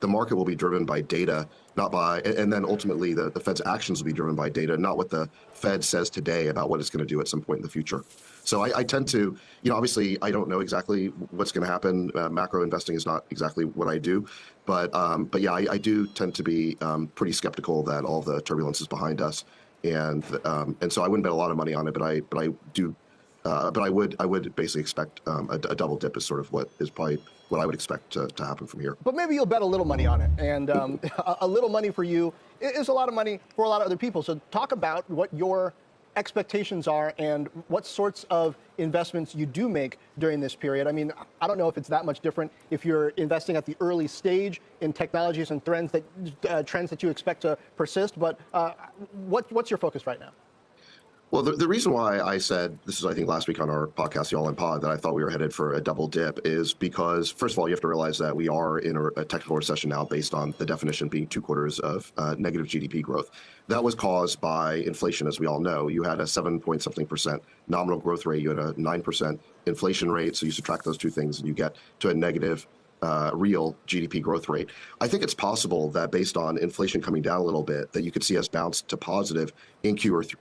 the market will be driven by data, not by, and then ultimately the Fed's actions will be driven by data, not what the Fed says today about what it's going to do at some point in the future. So I tend to, obviously I don't know exactly what's going to happen. Macro investing is not exactly what I do, but yeah, I do tend to be pretty skeptical that all the turbulence is behind us, and so I wouldn't bet a lot of money on it, but I do. But I would basically expect a double dip is sort of what is probably what I would expect to happen from here. But maybe you'll bet a little money on it, and a little money for you is a lot of money for a lot of other people. So talk about what your expectations are and what sorts of investments you do make during this period. I mean, I don't know if it's that much different if you're investing at the early stage in technologies and trends that you expect to persist. But what's your focus right now? Well, the reason why I said this is, I think, last week on our podcast, The All In Pod, that I thought we were headed for a double dip is because, first of all, you have to realize that we are in a technical recession now based on the definition being 2 quarters of negative GDP growth. That was caused by inflation, as we all know. You had a 7 point something% nominal growth rate. You had a 9% inflation rate. So you subtract those two things and you get to a negative real GDP growth rate. I think it's possible that based on inflation coming down a little bit, that you could see us bounce to positive in Q3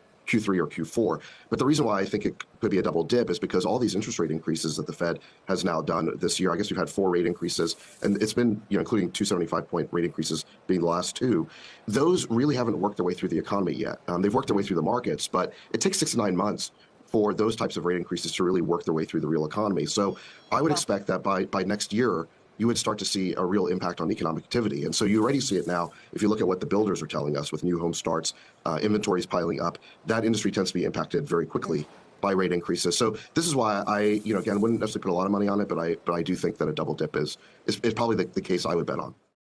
or Q4. But the reason why I think it could be a double dip is because all these interest rate increases that the Fed has now done this year, I guess we've had 4 rate increases, and it's been, including 275-point rate increases being the last 2. Those really haven't worked their way through the economy yet. They've worked their way through the markets, but it takes 6 to 9 months for those types of rate increases to really work their way through the real economy. So I would expect that by next year, you would start to see a real impact on economic activity. And so you already see it now. If you look at what the builders are telling us with new home starts, inventories piling up, that industry tends to be impacted very quickly by rate increases. So this is why I, again, wouldn't necessarily put a lot of money on it, but I do think that a double dip is probably the case I would bet on.